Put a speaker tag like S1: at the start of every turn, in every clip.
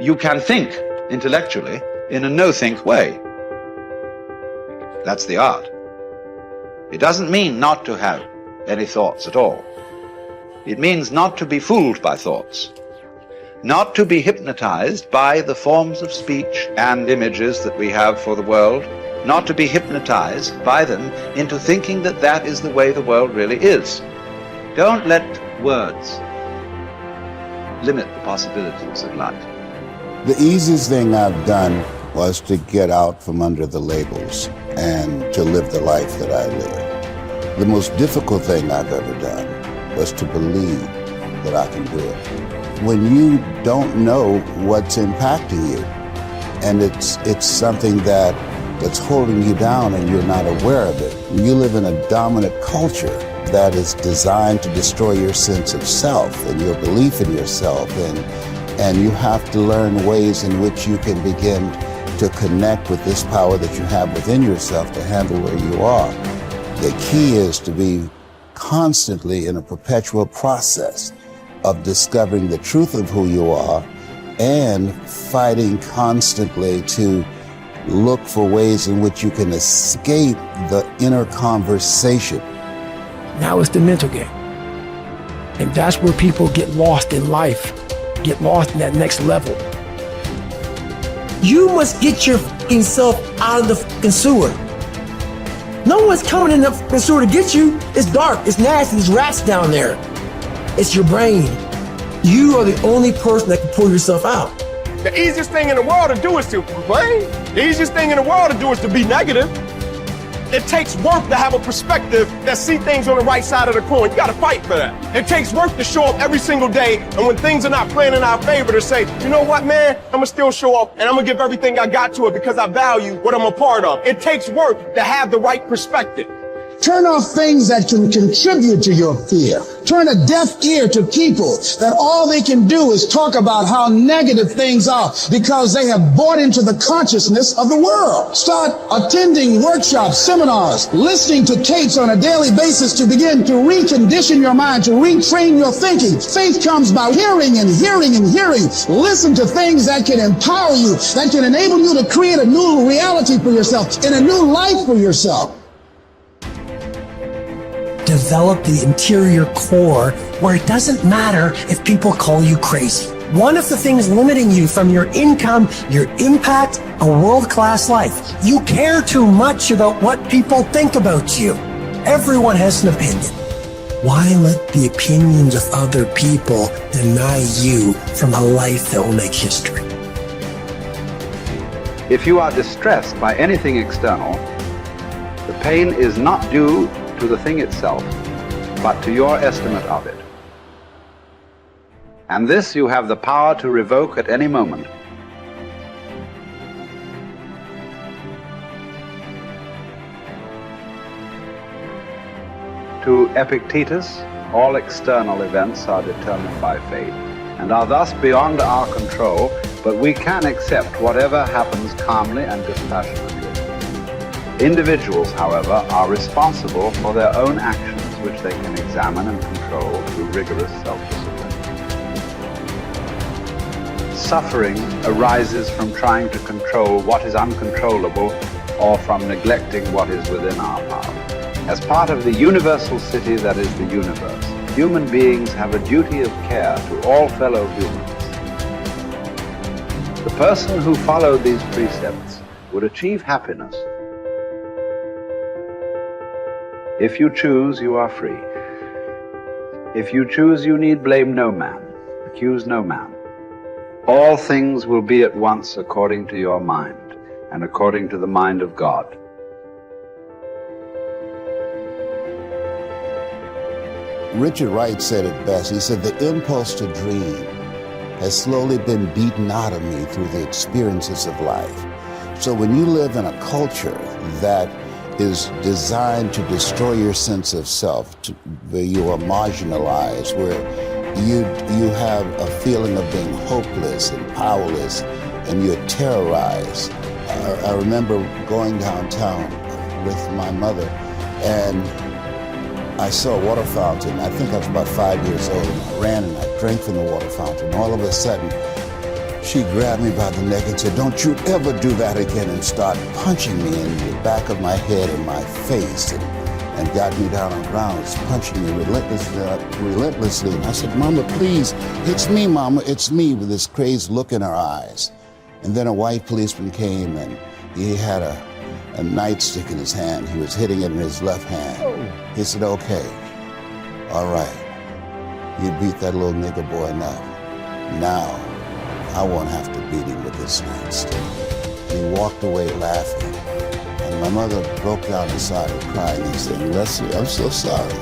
S1: You can think intellectually in a no-think way. That's the art. It doesn't mean not to have any thoughts at all. It means not to be fooled by thoughts, not to be hypnotized by the forms of speech and images that we have for the world, not to be hypnotized by them into thinking that that is the way the world really is. Don't let words limit the possibilities of life.
S2: The easiest thing I've done was to get out from under the labels and to live the life that I live. The most difficult thing I've ever done was to believe that I can do it. When you don't know what's impacting you, and it's something that's holding you down and you're not aware of it. You live in a dominant culture that is designed to destroy your sense of self and your belief in yourself, and you have to learn ways in which you can begin to connect with this power that you have within yourself to handle where you are. The key is to be constantly in a perpetual process of discovering the truth of who you are and fighting constantly to look for ways in which you can escape the inner conversation.
S3: Now it's the mental game. And that's where people get lost in life, get lost in that next level. You must get your fucking self out of the fucking sewer. No one's coming in the fucking sewer to get you. It's dark, it's nasty, there's rats down there. It's your brain. You are the only person that can pull yourself out.
S4: The easiest thing in the world to do is to complain. The easiest thing in the world to do is to be negative. It takes work to have a perspective that see things on the right side of the coin. You gotta fight for that. It takes work to show up every single day, and when things are not playing in our favor, to say, you know what, man, I'm gonna still show up, and I'm gonna give everything I got to it because I value what I'm a part of. It takes work to have the right perspective.
S5: Turn off things that can contribute to your fear. Turn a deaf ear to people that all they can do is talk about how negative things are because they have bought into the consciousness of the world. Start attending workshops, seminars, listening to tapes on a daily basis to begin to recondition your mind, to retrain your thinking. Faith comes by hearing and hearing and hearing. Listen to things that can empower you, that can enable you to create a new reality for yourself and a new life for yourself.
S3: Develop the interior core where it doesn't matter if people call you crazy. One of the things limiting you from your income, your impact, a world-class life, you care too much about what people think about you. Everyone has an opinion. Why let the opinions of other people deny you from a life that will make history?
S1: If you are distressed by anything external, the pain is not due to the thing itself, but to your estimate of it. And this you have the power to revoke at any moment. To Epictetus, all external events are determined by fate and are thus beyond our control, but we can accept whatever happens calmly and dispassionately. Individuals, however, are responsible for their own actions, which they can examine and control through rigorous self-discipline. Suffering arises from trying to control what is uncontrollable or from neglecting what is within our power. As part of the universal city that is the universe, human beings have a duty of care to all fellow humans. The person who followed these precepts would achieve happiness. If you choose, you are free. If you choose, you need blame no man, accuse no man. All things will be at once according to your mind and according to the mind of God.
S2: Richard Wright said it best. He said, the impulse to dream has slowly been beaten out of me through the experiences of life. So when you live in a culture that is designed to destroy your sense of self, where you are marginalized, where you have a feeling of being hopeless and powerless, and you're terrorized. I remember going downtown with my mother, and I saw a water fountain. I think I was about 5 years old, and I ran and I drank from the water fountain. All of a sudden, she grabbed me by the neck and said, "Don't you ever do that again," and started punching me in the back of my head and my face, and got me down on the ground, punching me relentlessly. And I said, "Mama, please, it's me, Mama, it's me," with this crazed look in her eyes. And then a white policeman came, and he had a nightstick in his hand. He was hitting it in his left hand. He said, "Okay, all right, you beat that little nigger boy enough. Now, I won't have to beat him with this nightstick." And he walked away laughing. And my mother broke down and started crying and saying, "Leslie, I'm so sorry.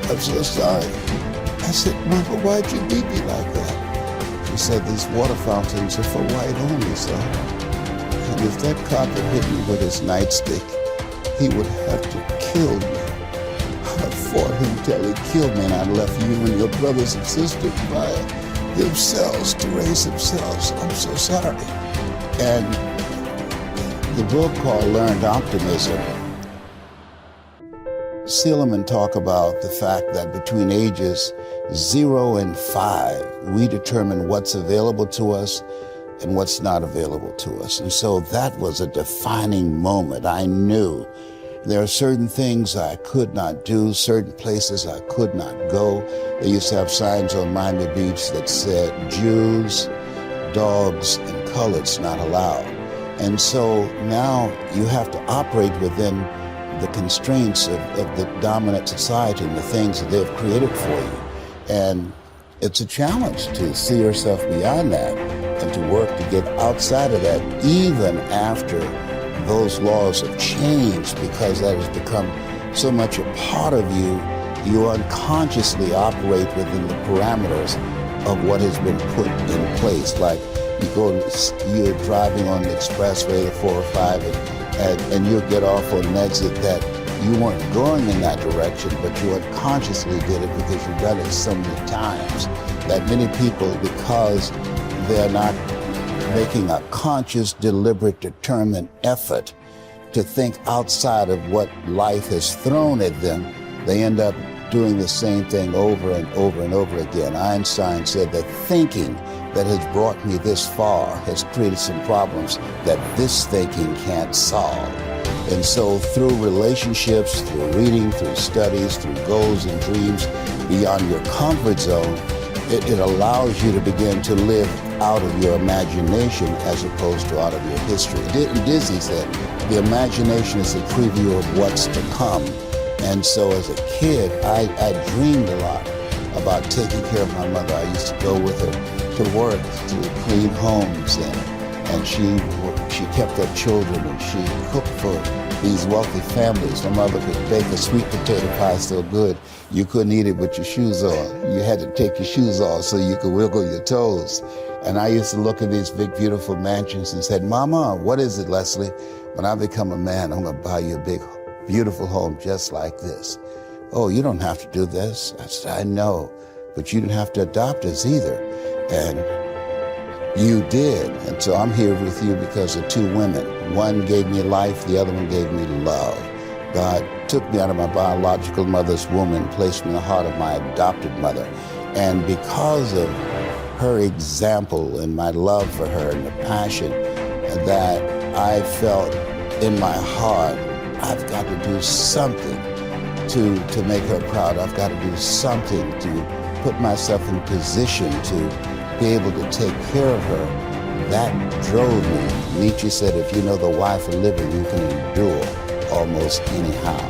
S2: I'm so sorry." I said, "Mama, why'd you beat me like that?" She said, "These water fountains are for white only, son. And if that cop had hit me with his nightstick, he would have to kill me. I fought him till he killed me, and I left you and your brothers and sisters by themselves to raise themselves. I'm so sorry." And the book called Learned Optimism, Seligman talk about the fact that between ages 0 and 5, we determine what's available to us and what's not available to us. And so that was a defining moment. I knew there are certain things I could not do, certain places I could not go. They used to have signs on Miami Beach that said, "Jews, dogs, and coloreds not allowed." And so now you have to operate within the constraints of the dominant society and the things that they've created for you. And it's a challenge to see yourself beyond that and to work to get outside of that, even after those laws have changed, because that has become so much a part of you. You unconsciously operate within the parameters of what has been put in place. Like you're driving on the expressway, the 405, and you'll get off on an exit that you weren't going in that direction, but you unconsciously did it because you've done it so many times that many people, because they're not making a conscious, deliberate, determined effort to think outside of what life has thrown at them, they end up doing the same thing over and over and over again. Einstein said that thinking that has brought me this far has created some problems that this thinking can't solve. And so through relationships, through reading, through studies, through goals and dreams beyond your comfort zone, it allows you to begin to live out of your imagination as opposed to out of your history. Disney said, the imagination is a preview of what's to come. And so as a kid, I dreamed a lot about taking care of my mother. I used to go with her to work, to clean homes, and she kept her children, and she cooked for these wealthy families. My mother could bake a sweet potato pie so good you couldn't eat it with your shoes on. You had to take your shoes off so you could wiggle your toes. And I used to look at these big, beautiful mansions and said, "Mama, what is it, Leslie? When I become a man, I'm gonna buy you a big, beautiful home just like this." "Oh, you don't have to do this." I said, "I know, but you didn't have to adopt us either." And you did. And so I'm here with you because of two women. One gave me life, the other one gave me love. God took me out of my biological mother's womb and placed me in the heart of my adopted mother. And because of her example and my love for her and the passion that I felt in my heart, I've got to do something to make her proud. I've got to do something to put myself in position to be able to take care of her. That drove me. Nietzsche said, if you know the why for living, you can endure almost anyhow.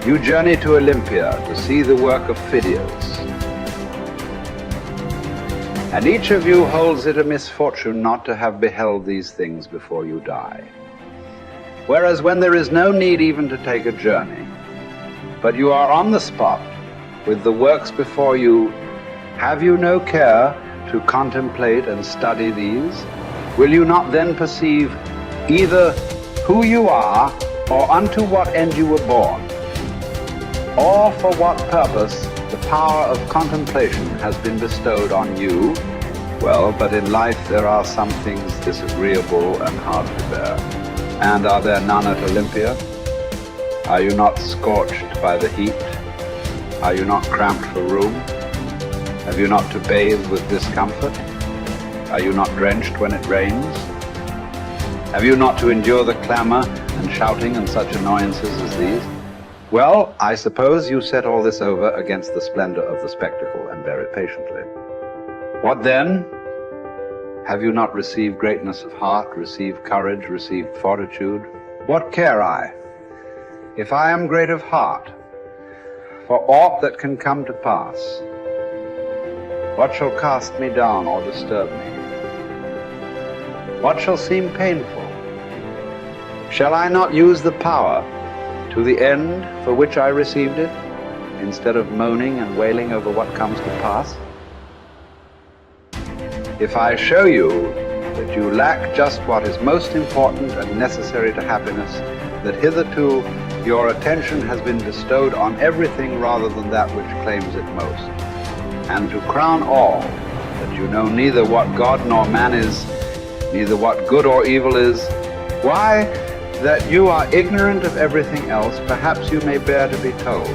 S1: You journey to Olympia to see the work of Phidias. And each of you holds it a misfortune not to have beheld these things before you die. Whereas when there is no need even to take a journey, but you are on the spot with the works before you, have you no care to contemplate and study these? Will you not then perceive either who you are or unto what end you were born, or for what purpose the power of contemplation has been bestowed on you? Well, but in life there are some things disagreeable and hard to bear. And are there none at Olympia? Are you not scorched by the heat? Are you not cramped for room? Have you not to bathe with discomfort? Are you not drenched when it rains? Have you not to endure the clamor and shouting and such annoyances as these? Well, I suppose you set all this over against the splendor of the spectacle and bear it patiently. What then? Have you not received greatness of heart, received courage, received fortitude? What care I, if I am great of heart, for aught that can come to pass? What shall cast me down or disturb me? What shall seem painful? Shall I not use the power to the end for which I received it, instead of moaning and wailing over what comes to pass? If I show you that you lack just what is most important and necessary to happiness, that hitherto your attention has been bestowed on everything rather than that which claims it most, and to crown all, that you know neither what God nor man is, neither what good or evil is, why, that you are ignorant of everything else, perhaps you may bear to be told.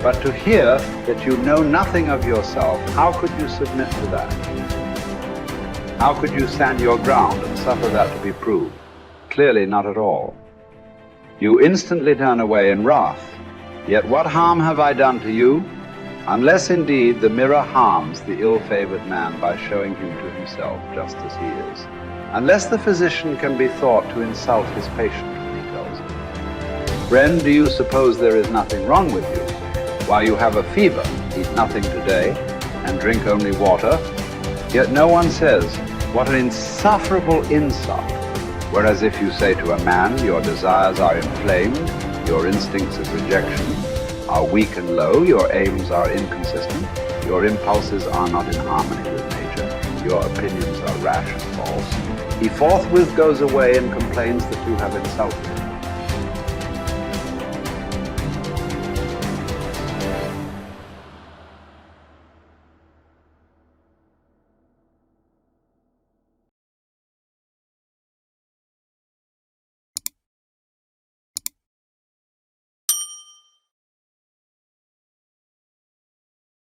S1: But to hear that you know nothing of yourself, how could you submit to that? How could you stand your ground and suffer that to be proved? Clearly not at all. You instantly turn away in wrath. Yet what harm have I done to you? Unless indeed the mirror harms the ill-favored man by showing him to himself just as he is. Unless the physician can be thought to insult his patient when he tells him, friend, do you suppose there is nothing wrong with you? While you have a fever, eat nothing today, and drink only water. Yet no one says, what an insufferable insult. Whereas if you say to a man, your desires are inflamed, your instincts of rejection are weak and low, your aims are inconsistent, your impulses are not in harmony with nature, your opinions are rash and false, he forthwith goes away and complains that you have insulted him.